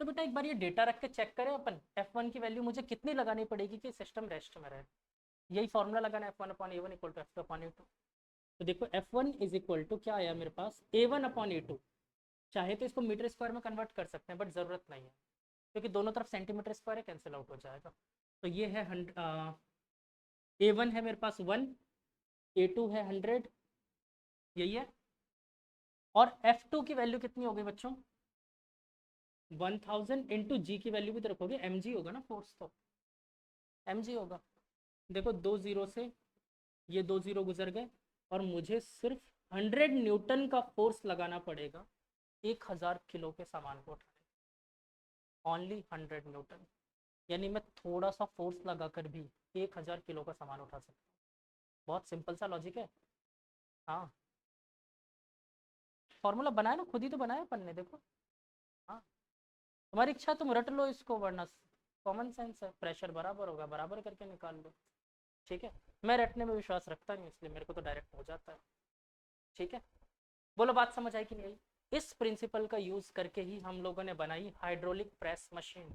तो बेटा एक बार ये डेटा रख के चेक करें अपन, F1 की वैल्यू मुझे कितनी लगानी पड़ेगी कि सिस्टम रेस्ट में रहे। यही फॉर्मूला लगाना, F1/A1 इक्वल टू F2/A2। तो देखो F1 इज इक्वल टू क्या आया मेरे पास, A1/A2। चाहे तो इसको मीटर स्क्वायर में कन्वर्ट कर सकते हैं, बट जरूरत नहीं है क्योंकि दोनों तरफ सेंटीमीटर स्क्वायर है, कैंसिल आउट हो जाएगा। तो ये है A1 है मेरे पास 1, A2 है 100, यही है। और F2 की वैल्यू कितनी हो गई बच्चों, 1000 इंटू जी की वैल्यू भी तो रखोगे, mg होगा ना फोर्स, तो mg होगा। देखो 2 0 से ये 2 0 गुजर गए और मुझे सिर्फ 100 न्यूटन का फोर्स लगाना पड़ेगा 1000 किलो के सामान को उठाने, ओनली 100 न्यूटन। यानी मैं थोड़ा सा फोर्स लगाकर भी 1000 किलो का सामान उठा सकता हूँ। बहुत सिंपल सा लॉजिक है। हाँ, फॉर्मूला बनाया ना, खुद ही तो बनाया अपन ने, देखो। हाँ, तुम्हारी इच्छा तुम रट लो इसको, वरना कॉमन सेंस है, प्रेशर बराबर होगा, बराबर करके निकाल लो। ठीक है, मैं रटने में विश्वास रखता नहीं, इसलिए मेरे को तो डायरेक्ट हो जाता है। ठीक है, बोलो बात समझ आई कि नहीं आई। इस प्रिंसिपल का यूज करके ही हम लोगों ने बनाई हाइड्रोलिक प्रेस मशीन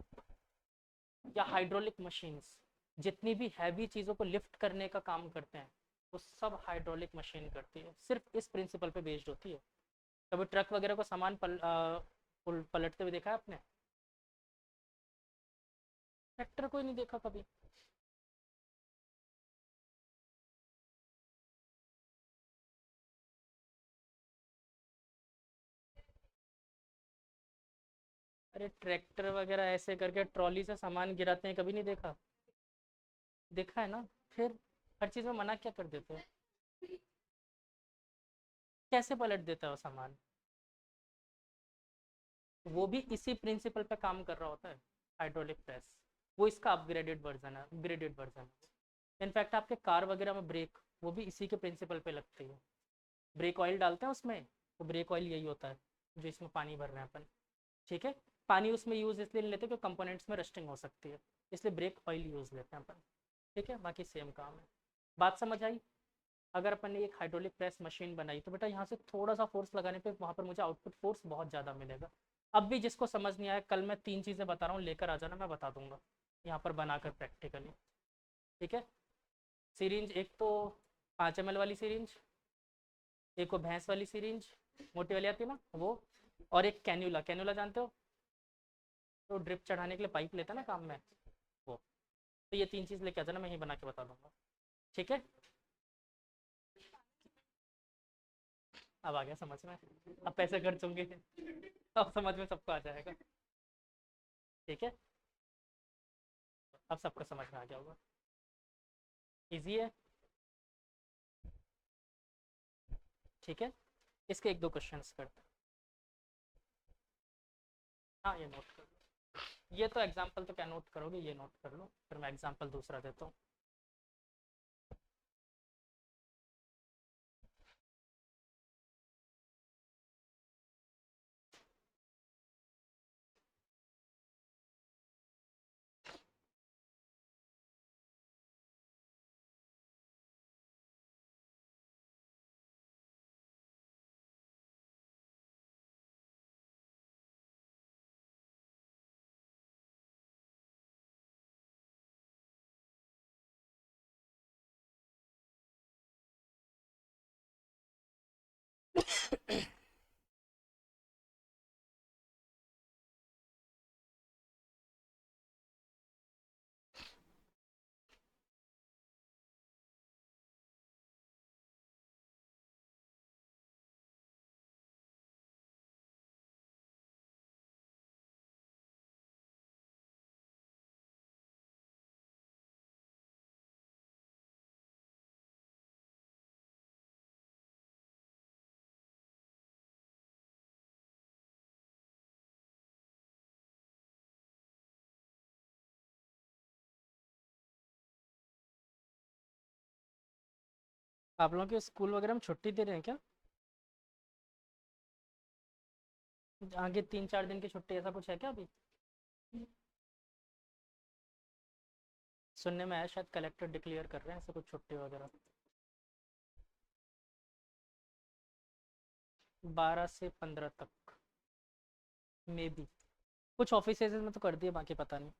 या हाइड्रोलिक मशीन्स। जितनी भी हैवी चीज़ों को लिफ्ट करने का काम करते हैं वो सब हाइड्रोलिक मशीन करती है, सिर्फ इस प्रिंसिपल पे बेस्ड होती है। कभी ट्रक वगैरह को सामान पलटते हुए देखा है आपने? ट्रैक्टर कोई नहीं देखा कभी। अरे ट्रैक्टर वगैरह ऐसे करके ट्रॉली से सामान गिराते हैं, कभी नहीं देखा? देखा है ना, फिर हर चीज़ में मना क्या कर देते हो? कैसे पलट देता है वो सामान? वो भी इसी प्रिंसिपल पे काम कर रहा होता है, हाइड्रोलिक प्रेस। वो इसका अपग्रेडेड वर्जन है, अपग्रेडेड वर्जन है। इनफैक्ट आपके कार वगैरह में ब्रेक, वो भी इसी के प्रिंसिपल पे लगती है। ब्रेक ऑयल डालते हैं उसमें, तो ब्रेक ऑयल यही होता है जो इसमें पानी भर रहे हैं अपन। ठीक है, पानी उसमें यूज़ इसलिए नहीं लेते क्योंकि कंपोनेंट्स में रस्टिंग हो सकती है, इसलिए ब्रेक ऑयल यूज़ लेते हैं अपन। ठीक है, बाकी सेम काम है। बात समझ आई? अगर अपन ने एक हाइड्रोलिक प्रेस मशीन बनाई तो बेटा यहाँ से थोड़ा सा फोर्स लगाने पे वहाँ पर मुझे आउटपुट फोर्स बहुत ज़्यादा मिलेगा। अब भी जिसको समझ नहीं आया, कल मैं 3 चीज़ें बता रहा हूँ, लेकर आ जाना, मैं बता दूंगा यहाँ पर बनाकर प्रैक्टिकली। ठीक है, सीरिंज एक तो 5 ml वाली सीरिंज, एक वो भैंस वाली सीरिंज, मोटी वाली आती है ना वो, और एक कैन्यूला। कैन्यूला जानते हो, तो ड्रिप चढ़ाने के लिए पाइप लेता है ना काम में, वो। तो ये 3 चीज़ लेके आ जाना, मैं ही बना के बता दूंगा। ठीक है, अब आ गया समझ में, अब पैसे खर्च होंगे, अब समझ में सबको आ जाएगा। ठीक है, अब सबको समझ में आ गया होगा, इजी है। ठीक है, इसके एक दो क्वेश्चंस करते हैं। हाँ, ये नोट कर लो, ये तो एग्जाम्पल तो क्या नोट करोगे, ये नोट कर लो, फिर मैं एग्जाम्पल दूसरा देता हूँ। आप लोगों के स्कूल वगैरह में छुट्टी दे रहे हैं क्या? आगे 3 4 दिन की छुट्टी, ऐसा कुछ है क्या अभी? सुनने में आया शायद कलेक्टर डिक्लेयर कर रहे हैं ऐसा कुछ छुट्टी वगैरह। 12 से 15 तक, मे बी। कुछ ऑफिस में तो कर दिए, बाकी पता नहीं।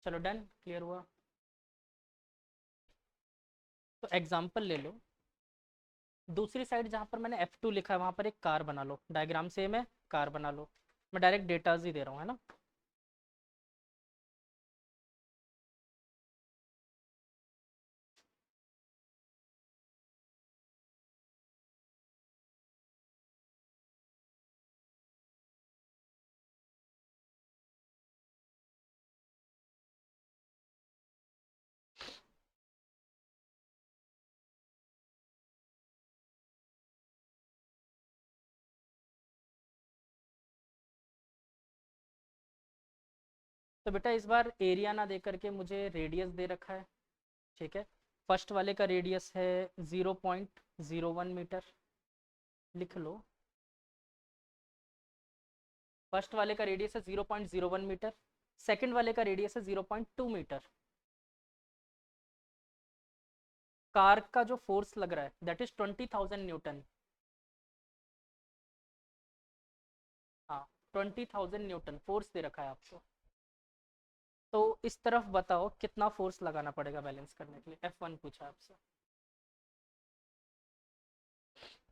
चलो डन, क्लियर हुआ। तो एग्जाम्पल ले लो, दूसरी साइड जहाँ पर मैंने F2 लिखा है वहाँ पर एक कार बना लो, डायग्राम सेम है, कार बना लो। मैं डायरेक्ट डेटाज ही दे रहा हूँ, है ना। तो बेटा इस बार एरिया ना दे करके मुझे रेडियस दे रखा है, ठीक है। फर्स्ट वाले का रेडियस है 0.01 मीटर, लिख लो। फर्स्ट वाले का रेडियस है 0.01 मीटर, सेकंड वाले का रेडियस है 0.2 मीटर। कार का जो फोर्स लग रहा है दैट इज 20,000 न्यूटन। हाँ, 20,000 न्यूटन फोर्स दे रखा है आपको। तो इस तरफ बताओ कितना फोर्स लगाना पड़ेगा बैलेंस करने के लिए, F1 पूछा आपसे।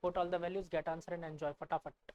Put all the values, get answer and enjoy फटाफट।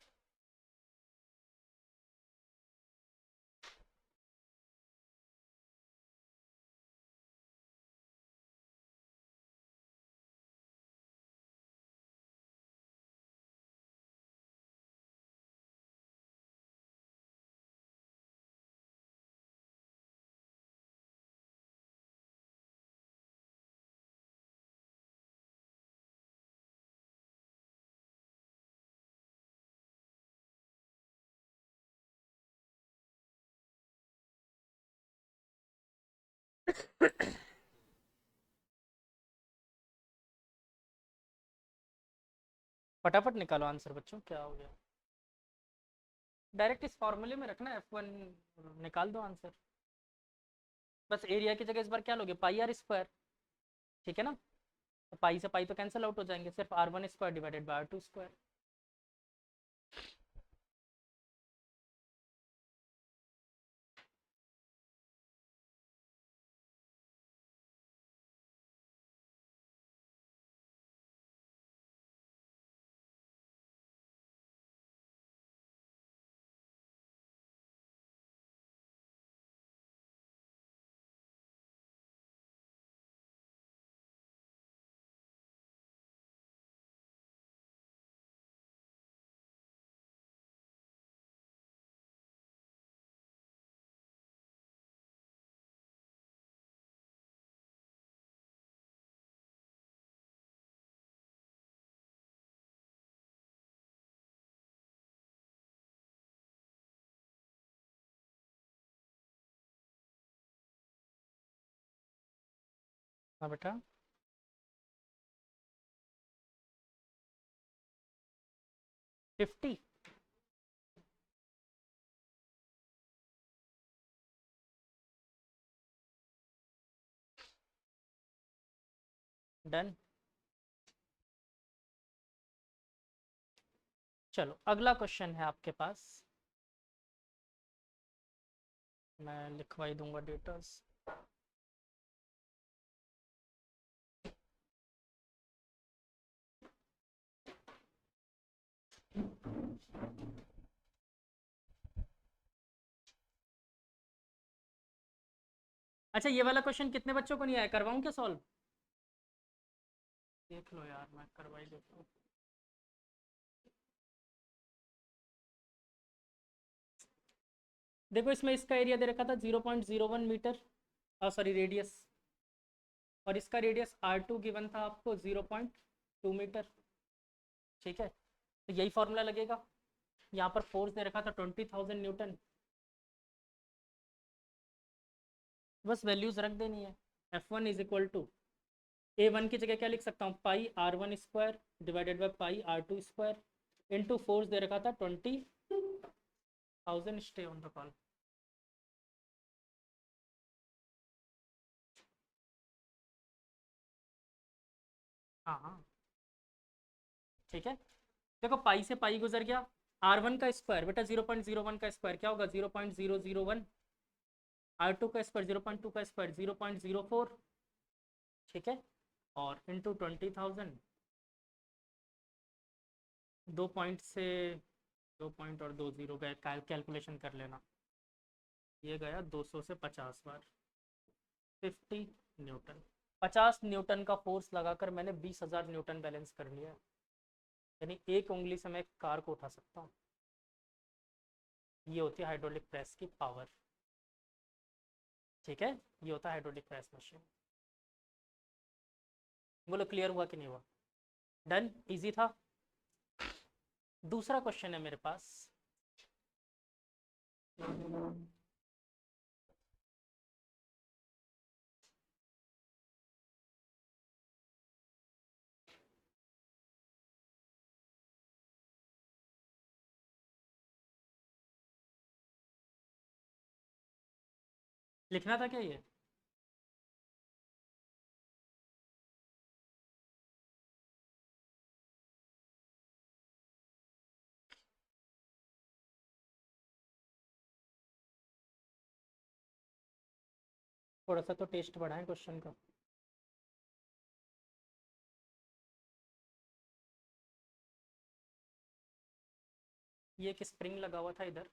फटाफट निकालो आंसर बच्चों, क्या हो गया। डायरेक्ट इस फॉर्मूले में रखना F1, निकाल दो आंसर। बस एरिया की जगह इस बार क्या लोगे, πr², ठीक है ना। तो पाई से पाई तो कैंसिल आउट हो जाएंगे, सिर्फ r1² डिवाइडेड बाई r2²। हाँ बेटा, 50। डन। चलो अगला क्वेश्चन है आपके पास, मैं लिखवाई दूंगा डेटास। अच्छा ये वाला क्वेश्चन कितने बच्चों को नहीं आया, करवाऊं क्या सॉल्व। देख लो यार, मैं करवाई देता हूँ। देखो इसमें इसका एरिया दे रखा था 0.01 मीटर, सॉरी रेडियस, और इसका रेडियस R2 गिवन था आपको 0.2 मीटर, ठीक है। तो यही फॉर्मूला लगेगा। यहाँ पर फोर्स दे रखा था 20,000 न्यूटन, बस वैल्यूज रख देनी है। F1 is equal to A1 की जगह क्या लिख सकता हूँ, πr1² divided by πr2² into force दे रखा था 20,000। Stay on the call. हाँ हाँ, ठीक है, देखो पाई से पाई गुजर गया, R1 का स्क्वायर बेटा 0.01 का स्क्वायर क्या होगा 0.001, R2 का स्क्वायर 0.2 का स्क्वायर 0.04, ठीक है, और इंटू 20,000, 2 पॉइंट से 2 पॉइंट और 2 जीरो गए, कैलकुलेशन कर लेना, ये गया 200 से 50 बार, 50 न्यूटन, 50 न्यूटन का फोर्स लगाकर मैंने 20,000 न्यूटन बैलेंस कर लिया, यानी एक उंगली से मैं एक कार को उठा सकता हूँ। ये होती है हाइड्रोलिक प्रेस की पावर, ठीक है, ये होता है हाइड्रोलिक प्रेस मशीन। बोलो क्लियर हुआ कि नहीं हुआ? डन, इजी था। दूसरा क्वेश्चन है मेरे पास, लिखना था क्या ये? थोड़ा सा तो टेस्ट बढ़ाएं क्वेश्चन का। ये एक स्प्रिंग लगा हुआ था इधर,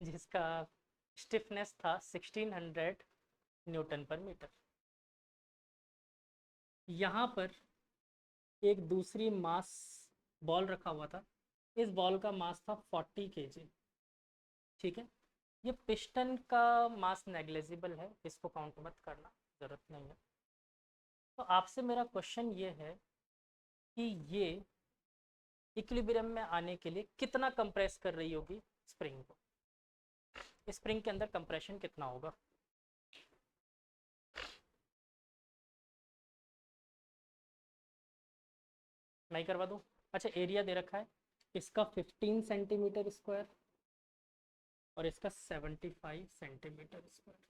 जिसका स्टिफनेस था 1600 न्यूटन पर मीटर। यहाँ पर एक दूसरी मास बॉल रखा हुआ था, इस बॉल का मास था 40 kg, ठीक है, ये पिस्टन का मास नेग्लेजिबल है, इसको काउंट मत करना, ज़रूरत नहीं है। तो आपसे मेरा क्वेश्चन ये है कि ये इक्विलिब्रियम में आने के लिए कितना कंप्रेस कर रही होगी स्प्रिंग को, स्प्रिंग के अंदर कंप्रेशन कितना होगा? मैं ही करवा दूँ? अच्छा, एरिया दे रखा है, इसका 15 सेंटीमीटर स्क्वायर और इसका 75 सेंटीमीटर स्क्वायर।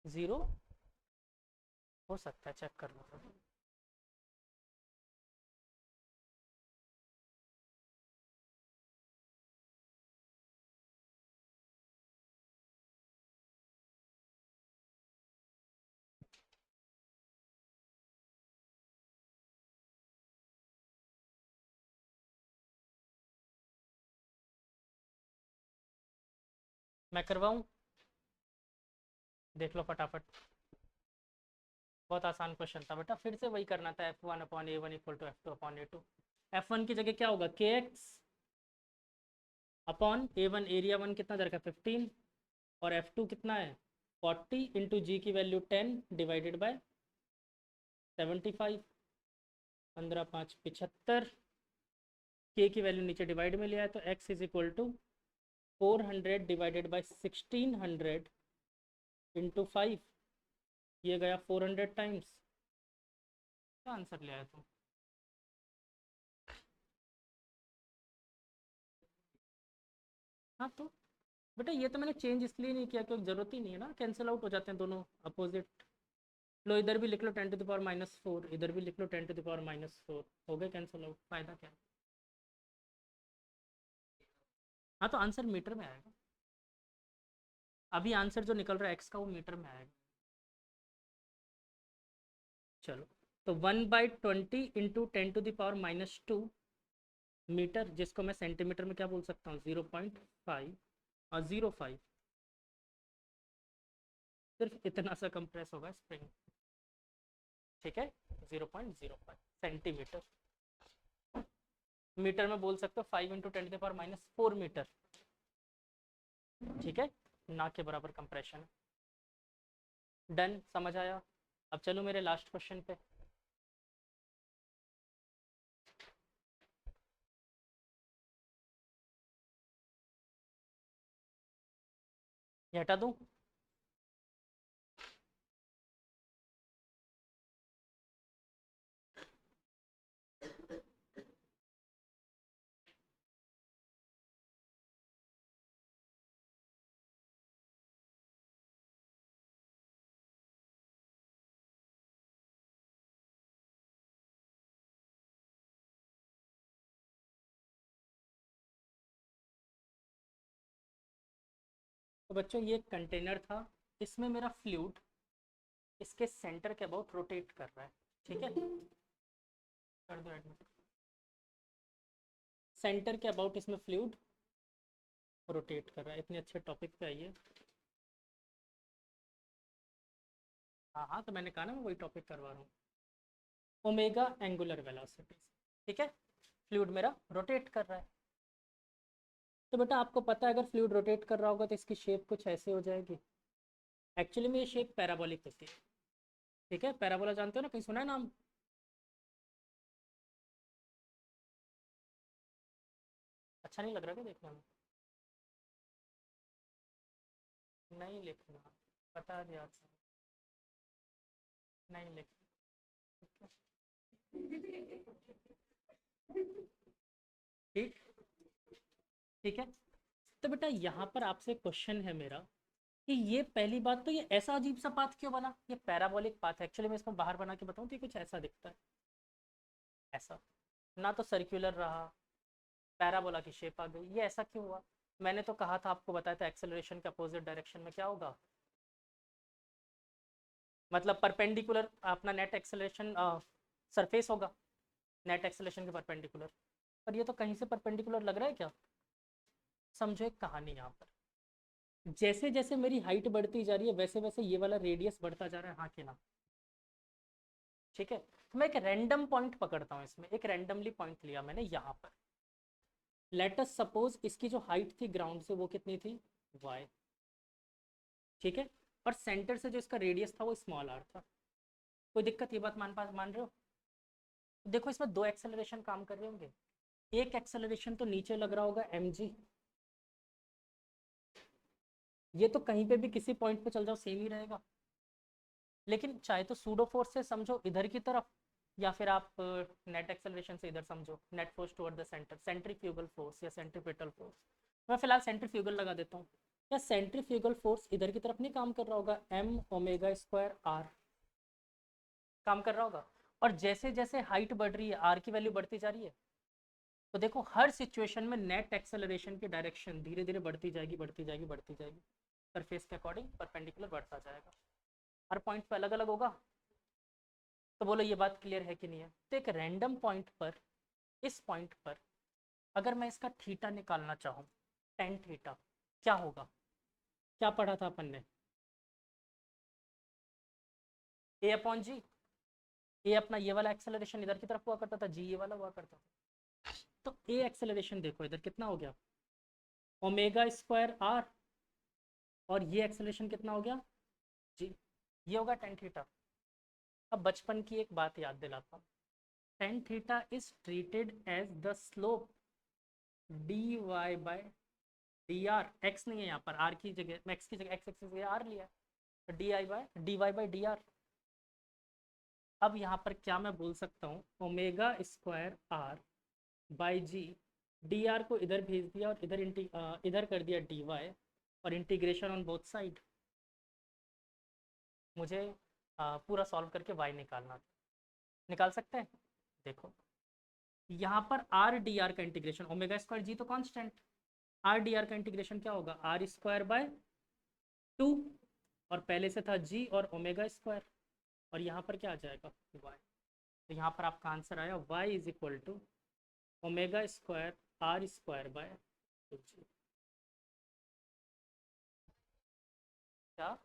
ज़ीरो हो सकता है, चेक कर लो। मैं करवाऊँ? देख लो फटाफट, बहुत आसान क्वेश्चन था बेटा, फिर से वही करना था, F1/A1 equal to F2/A2। F1 की जगह क्या होगा, KX अपॉन A1, एरिया 1 कितना दर का 15, और F2 कितना है 40 इंटू जी की वैल्यू 10 डिवाइडेड बाय 75, 15 5 75, के की वैल्यू नीचे डिवाइड में लिया है, तो x is equal to 400 divided by 1600 into 5, ये गया 400 टाइम्स। क्या आंसर ले आया तुम? हाँ तो बेटा ये तो मैंने चेंज इसलिए नहीं किया क्योंकि ज़रूरत ही नहीं है ना, कैंसिल आउट हो जाते हैं दोनों अपोजिट। लो इधर भी लिख लो 10⁻⁻⁴, इधर भी लिख लो 10⁻⁻⁴, हो गए कैंसिल आउट, फायदा क्या है? हाँ तो आंसर मीटर में आएगा, अभी आंसर जो निकल रहा है एक्स का वो मीटर में आएगा। चलो, तो 1/20 इंटू 10⁻⁻² मीटर, जिसको मैं सेंटीमीटर में क्या बोल सकता हूँ 0.5 और 0.5, सिर्फ इतना सा कंप्रेस होगा स्प्रिंग, ठीक है, 0.05 सेंटीमीटर। मीटर में बोल सकते हो 5 × 10⁻⁴ मीटर, ठीक है, ना के बराबर कंप्रेशन। डन, समझ आया? अब चलो मेरे लास्ट क्वेश्चन पे। ये हटा दूं? तो बच्चों ये एक कंटेनर था, इसमें मेरा फ्लूइड इसके सेंटर के अबाउट रोटेट कर रहा है, ठीक है, कर दो एडमिट। सेंटर के अबाउट इसमें फ्लूइड रोटेट कर रहा है। इतने अच्छे टॉपिक पे आइए। हाँ हाँ, तो मैंने कहा ना मैं वही टॉपिक करवा रहा हूँ। ओमेगा एंगुलर वेलोसिटी, ठीक है, फ्लूइड मेरा रोटेट कर रहा है। तो बेटा आपको पता है अगर फ्लूइड रोटेट कर रहा होगा तो इसकी शेप कुछ ऐसे हो जाएगी। एक्चुअली में ये शेप पैराबोलिक होती है, ठीक है, पैराबोला जानते हो ना, कहीं सुना है नाम? अच्छा नहीं लग रहा क्या देखने में? नहीं लिखना, बता दिया आपसे, नहीं लिखना, ठीक, ठीक है। तो बेटा यहाँ पर आपसे क्वेश्चन है मेरा कि ये पहली बात तो ये ऐसा अजीब सा पाथ क्यों बना? ये पैराबोलिक पाथ है। एक्चुअली मैं इसको बाहर बना के बताऊँ तो ये कुछ ऐसा दिखता है, ऐसा, ना तो सर्कुलर रहा, पैराबोला की शेप आ गई, ये ऐसा क्यों हुआ? मैंने तो कहा था, आपको बताया था एक्सेलरेशन के अपोजिट डायरेक्शन में क्या होगा, मतलब परपेंडिकुलर अपना नेट एक्सेलरेशन सरफेस होगा, नेट एक्सेलरेशन के परपेंडिकुलर। पर ये तो कहीं से परपेंडिकुलर लग रहा है क्या? समझो एक कहानी यहाँ पर, जैसे जैसे मेरी हाइट बढ़ती जा रही है वैसे वैसे ये वाला रेडियस बढ़ता जा रहा है, हाँ कि ना? ठीक है, तो मैं एक रैंडम पॉइंट पकड़ता हूँ इसमें, एक रैंडमली पॉइंट लिया मैंने यहाँ पर। लेट अस सपोज इसकी जो हाइट थी ग्राउंड से वो कितनी थी, y, ठीक है, और सेंटर से जो इसका रेडियस था वो स्मॉल r था। कोई दिक्कत, ये बात मान रहे हो? देखो इसमें दो एक्सेलरेशन काम कर रहे होंगे, एक एक्सेलरेशन तो नीचे लग रहा होगा mg, ये तो कहीं पे भी किसी पॉइंट पे चल जाओ सेम ही रहेगा। लेकिन चाहे तो सूडो फोर्स से समझो इधर की तरफ, या फिर आप नेट एक्सेलरेशन से इधर समझो, net force toward the centre, centrifugal force या सेंट्रीपिटल फोर्स। मैं फिलहाल सेंट्रीफ्यूगल लगा देता हूँ। क्या सेंट्रीफ्यूगल फोर्स इधर की तरफ नहीं काम कर रहा होगा, m ओमेगा स्क्वायर r काम कर रहा होगा? और जैसे जैसे हाइट बढ़ रही है r की वैल्यू बढ़ती जा रही है, तो देखो हर सिचुएशन में नेट एक्सेलरेशन की डायरेक्शन धीरे धीरे बढ़ती जाएगी, बढ़ती जाएगी, बढ़ती जाएगी, सरफेस के अकॉर्डिंग परपेंडिकुलर बढ़ता जाएगा, हर पॉइंट पे अलग अलग होगा। तो बोलो ये बात क्लियर है कि नहीं है? तो एक रैंडम पॉइंट पर, इस पॉइंट पर अगर मैं इसका थीटा निकालना चाहूँ, टेन थीटा, क्या होगा? क्या पढ़ा था अपन ने? ए अपॉन जी, ए अपना ये वाला एक्सेलरेशन इधर की तरफ हुआ करता था, जी ये वाला हुआ करता था। तो ए एक्सेलरेशन देखो इधर कितना हो गया, ओमेगा स्क्वायर आर, और ये एक्सेलरेशन कितना हो गया, जी, ये होगा टेन थीटा। अब बचपन की एक बात याद दिलाता हूँ, tan theta is treated as the slope d y by d r, x नहीं है यहाँ पर, आर की जगह, एक्स की जगह, एक्स एक्स की जगह आर लिया है, d i by d y by d r. अब यहाँ पर क्या मैं बोल सकता हूँ, omega square r by g, d r को इधर भेज दिया और इधर इधर कर दिया डी वाई, और इंटीग्रेशन ऑन बोथ साइड। मुझे पूरा सॉल्व करके वाई निकालना था, निकाल सकते हैं? देखो यहाँ पर आर डी आर का इंटीग्रेशन, ओमेगा स्क्वायर जी तो कांस्टेंट, आर डी आर का इंटीग्रेशन क्या होगा, आर स्क्वायर बाय 2, और पहले से था जी और ओमेगा स्क्वायर, और यहाँ पर क्या आ जाएगा, वाई। तो यहाँ पर आपका आंसर आया y is equal to omega square r square by 2g। क्या?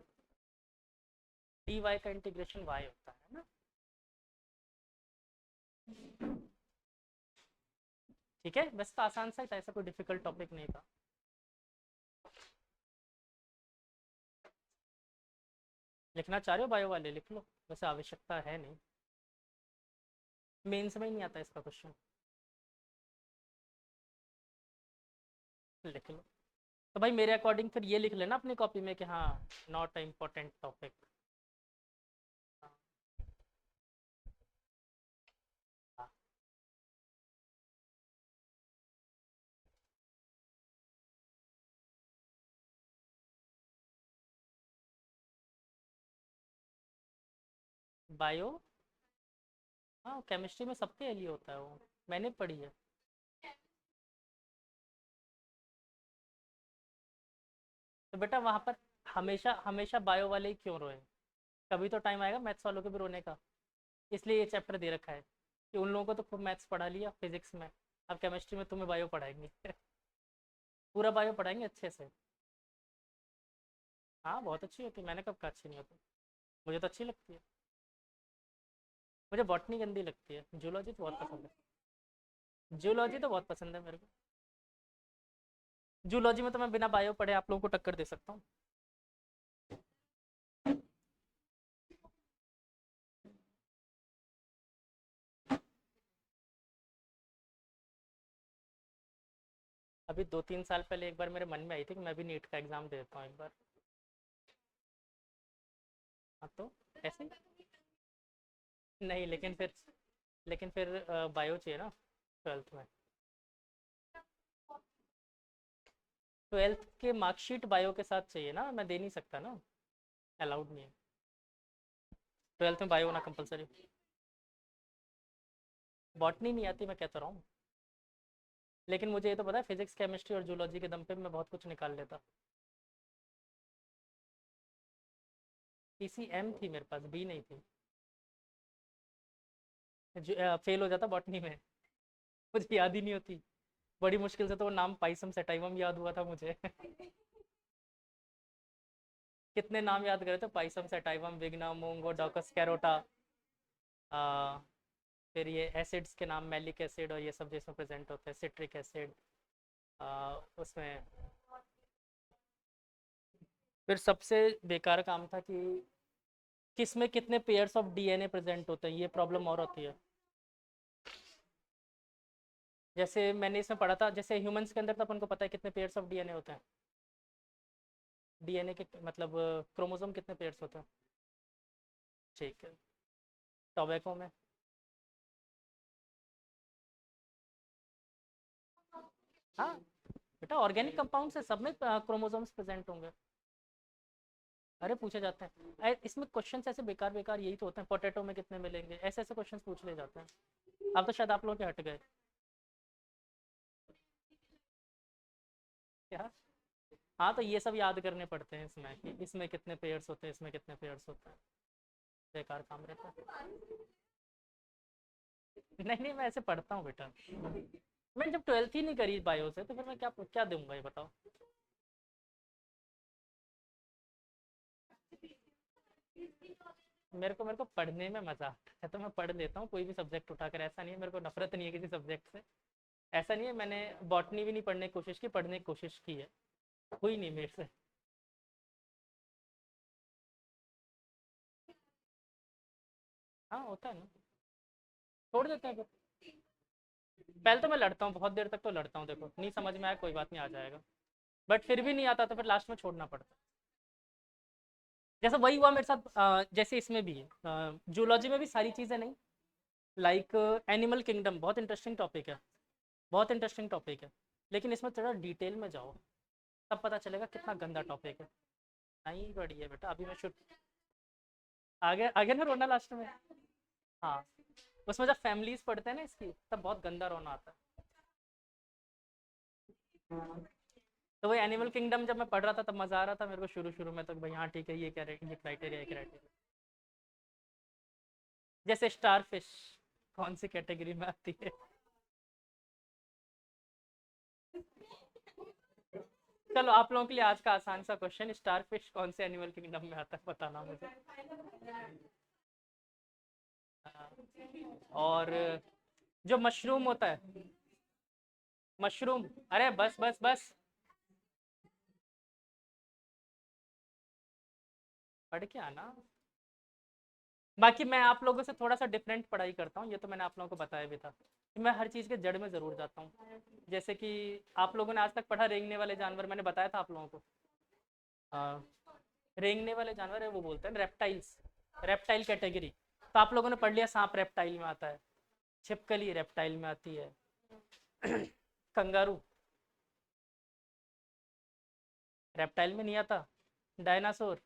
डी वाई का इंटीग्रेशन वाई होता है ना, ठीक है, बस तो आसान सा ही था, ऐसा कोई डिफिकल्ट टॉपिक नहीं था। लिखना चाह रहे हो बायो वाले, लिख लो, वैसे आवश्यकता है नहीं, मेंस में ही नहीं आता इसका क्वेश्चन, लिख लो। तो भाई मेरे अकॉर्डिंग फिर ये लिख लेना अपनी कॉपी में कि हाँ not a important topic. Bio, हाँ केमिस्ट्री में सबके लिए होता है वो, मैंने पढ़ी है। तो बेटा वहाँ पर हमेशा हमेशा बायो वाले ही क्यों रोए? कभी तो टाइम आएगा मैथ्स वालों के भी रोने का। इसलिए ये चैप्टर दे रखा है कि उन लोगों को तो खूब मैथ्स पढ़ा लिया फिजिक्स में, अब केमिस्ट्री में तुम्हें बायो पढ़ाएंगे। पूरा बायो पढ़ाएंगे अच्छे से। हाँ बहुत अच्छी होती है, मैंने कब कहा अच्छी नहीं होती, मुझे तो अच्छी लगती है। मुझे बॉटनी गंदी लगती है, जूलॉजी तो बहुत पसंद है। जूलॉजी तो बहुत पसंद है मेरे को। जूलॉजी में तो मैं बिना बायो पढ़े आप लोगों को टक्कर दे सकता हूँ। अभी 2-3 साल पहले एक बार मेरे मन में आई थी कि मैं भी नीट का एग्ज़ाम दे देता हूँ एक बार। हाँ तो ऐसे ही। नहीं लेकिन फिर बायो चाहिए ना 12th में। 12th के मार्कशीट बायो के साथ चाहिए ना, मैं दे नहीं सकता ना, अलाउड नहीं है। 12th में बायो होना कंपलसरी। बॉटनी नहीं आती मैं कहता रहा हूँ, लेकिन मुझे ये तो पता है फिजिक्स केमिस्ट्री और जूलॉजी के दम पे मैं बहुत कुछ निकाल लेता। PCM थी मेरे पास, बी नहीं थी। फेल हो जाता बॉटनी में। मुझे याद ही नहीं होती, बड़ी मुश्किल से तो वो नाम पाइसम सेटाइवम याद हुआ था मुझे। कितने नाम याद करे थे, पाइसम सेटाइवम विग्ना मूंगो डॉकस कैरोटा। आ, फिर ये एसिड्स के नाम मैलिक एसिड और ये सब जिसमें प्रेजेंट होते हैं, सिट्रिक एसिड उसमें। फिर सबसे बेकार काम था कि किस में कितने पेयर्स ऑफ डीएनए प्रेजेंट होते हैं, ये प्रॉब्लम और होती है। जैसे मैंने इसमें पढ़ा था, जैसे ह्यूमंस के अंदर तो अपन को पता है कितने पेयर्स ऑफ डीएनए होते हैं। डीएनए के मतलब क्रोमोसोम कितने पेयर्स होते हैं? ठीक है। टोबैको में? हाँ बेटा, ऑर्गेनिक कंपाउंड से सब में क्रोमोसोम्स प्रेजेंट होंगे। अरे पूछे जाते हैं इसमें क्वेश्चंस ऐसे बेकार बेकार यही तो होते हैं, पोटैटो में कितने मिलेंगे, ऐसे ऐसे क्वेश्चंस पूछ ले जाते हैं। अब तो शायद आप लोग के हट गए। क्या? हाँ तो ये सब याद करने पड़ते हैं इसमें कि इसमें कितने पेयर्स होते हैं, इसमें कितने पेयर्स होते हैं। बेकार काम रहता है। नहीं नहीं, मैं ऐसे पढ़ता हूँ बेटा। मैंने जब 12th ही नहीं करी बायो से तो फिर मैं क्या क्या दूंगा ये बताओ। मेरे को पढ़ने में मजा आता है तो मैं पढ़ लेता हूँ कोई भी सब्जेक्ट उठाकर, ऐसा नहीं है मेरे को नफरत नहीं है किसी सब्जेक्ट से। ऐसा नहीं है, मैंने बॉटनी भी नहीं पढ़ने की कोशिश की, पढ़ने की कोशिश की है, हुई नहीं मेरे से। हाँ होता है ना, छोड़ देते हैं फिर। पहले तो मैं लड़ता हूँ, बहुत देर तक तो लड़ता हूँ, देखो नहीं समझ में आया कोई बात नहीं, आ जाएगा। बट फिर भी नहीं आता तो फिर लास्ट में छोड़ना पड़ता है। जैसे वही हुआ मेरे साथ जैसे इसमें भी है, जूलॉजी में भी सारी चीज़ें नहीं। लाइक एनिमल किंगडम बहुत इंटरेस्टिंग टॉपिक है, बहुत इंटरेस्टिंग टॉपिक है, लेकिन इसमें थोड़ा डिटेल में जाओ तब पता चलेगा कितना गंदा टॉपिक है। नहीं बढ़िया बेटा, अभी मैं शुरू आगे आगे ना रोना लास्ट में। हाँ उसमें जब फैमिलीज पढ़ते हैं ना इसकी, तब बहुत गंदा रोना आता है। तो वही एनिमल किंगडम जब मैं पढ़ रहा था तब मजा आ रहा था मेरे को शुरू शुरू में, तो भाई हाँ ठीक है, ये क्या ये क्राइटेरिया, ये क्राइटेरिया। जैसे स्टार फिश कौन सी कैटेगरी में आती है? चलो आप लोगों के लिए आज का आसान सा क्वेश्चन, स्टार फिश कौन से एनिमल किंगडम में आता है बताना मुझे। हाँ, और जो मशरूम होता है, मशरूम, अरे बस बस बस, पढ़ के आना। बाकी मैं आप लोगों से थोड़ा सा डिफरेंट पढ़ाई करता हूँ, ये तो मैंने आप लोगों को बताया भी था कि मैं हर चीज़ के जड़ में ज़रूर जाता हूँ। जैसे कि आप लोगों ने आज तक पढ़ा रेंगने वाले जानवर, मैंने बताया था आप लोगों को। हाँ, रेंगने वाले जानवर है वो बोलते हैं रेप्टाइल्स, रेप्टाइल कैटेगरी। तो आप लोगों ने पढ़ लिया सांप रेप्टाइल में आता है, छिपकली रेप्टाइल में आती है, कंगारू रेप्टाइल में नहीं आता, डायनासोर,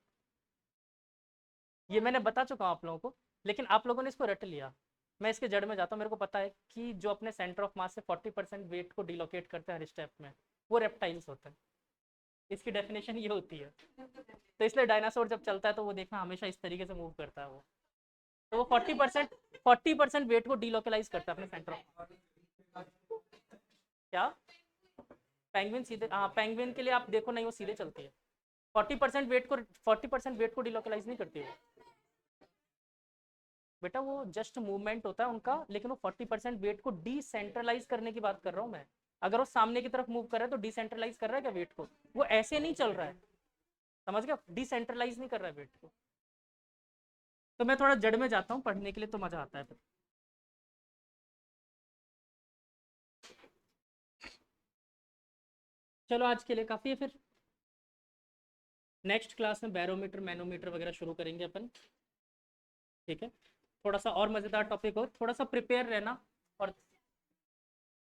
ये मैंने बता चुका हूँ आप लोगों को, लेकिन आप लोगों ने इसको रट लिया। मैं इसके जड़ में जाता हूँ, मेरे को पता है कि जो अपने सेंटर ऑफ मास से 40% वेट को डिलोकेट करते हैं हर स्टेप में, वो रेप्टाइल्स होते हैं। इसकी डेफिनेशन ये होती है। तो इसलिए डायनासोर जब चलता है तो वो देखना हमेशा इस तरीके से मूव करता है वो। तो वो 40% वेट को डिलोकलाइज करता है अपने सेंटर ऑफ। क्या पेंगुइन सीधे, हाँ पेंगुइन के लिए आप देखो नहीं, वो सीधे चलती है। 40% वेट को डिलोकलाइज नहीं करती है बेटा, वो जस्ट मूवमेंट होता है उनका, लेकिन वो 40% वेट को डिसेंट्रलाइज करने की बात कर रहा हूँ मैं। अगर वो सामने की तरफ मूव कर रहा है तो डिसेंट्रलाइज कर रहा है क्या वेट को? वो ऐसे नहीं चल रहा है, समझ गया, डिसेंट्रलाइज नहीं कर रहा है वेट को। तो मैं थोड़ा जड़ में जाता हूँ पढ़ने के लिए, तो मजा आता है फिर। चलो आज के लिए काफी है, फिर नेक्स्ट क्लास में बैरोमीटर मैनोमीटर वगैरह शुरू करेंगे अपन। ठीक है, थोड़ा सा और मजेदार टॉपिक हो, थोड़ा सा प्रिपेयर रहना। और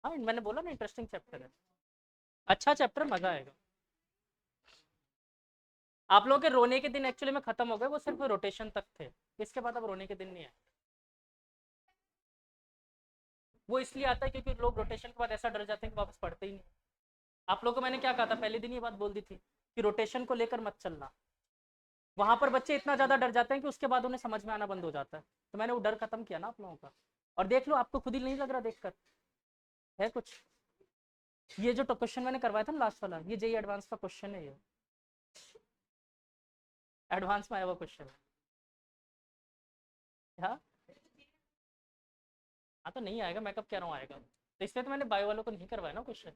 हाँ, मैंने बोला ना इंटरेस्टिंग चैप्टर है, अच्छा चैप्टर, मजा आएगा। आप लोगों के रोने के दिन एक्चुअली में खत्म हो गए, वो सिर्फ रोटेशन तक थे, इसके बाद अब रोने के दिन नहीं है। वो इसलिए आता है क्योंकि लोग रोटेशन के बाद ऐसा डर जाते हैं कि वापस पढ़ते ही नहीं। आप लोगों को मैंने क्या कहा था पहले दिन, ये बात बोल दी थी कि रोटेशन को लेकर मत चलना। वहां पर बच्चे इतना ज्यादा डर जाते हैं कि उसके बाद उन्हें समझ में आना बंद हो जाता है। तो मैंने वो डर खत्म किया ना आप लोगों का। और देख लो, आपको खुद ही नहीं लग रहा देखकर है कुछ? ये जो क्वेश्चन मैंने करवाया था ना लास्ट वाला, ये जेई एडवांस का क्वेश्चन है, ये एडवांस में आया हुआ क्वेश्चन है। हाँ, हाँ तो नहीं आएगा, मैं कब कह रहा हूँ आएगा, तो इसलिए तो मैंने बायो वालों को नहीं करवाया ना क्वेश्चन।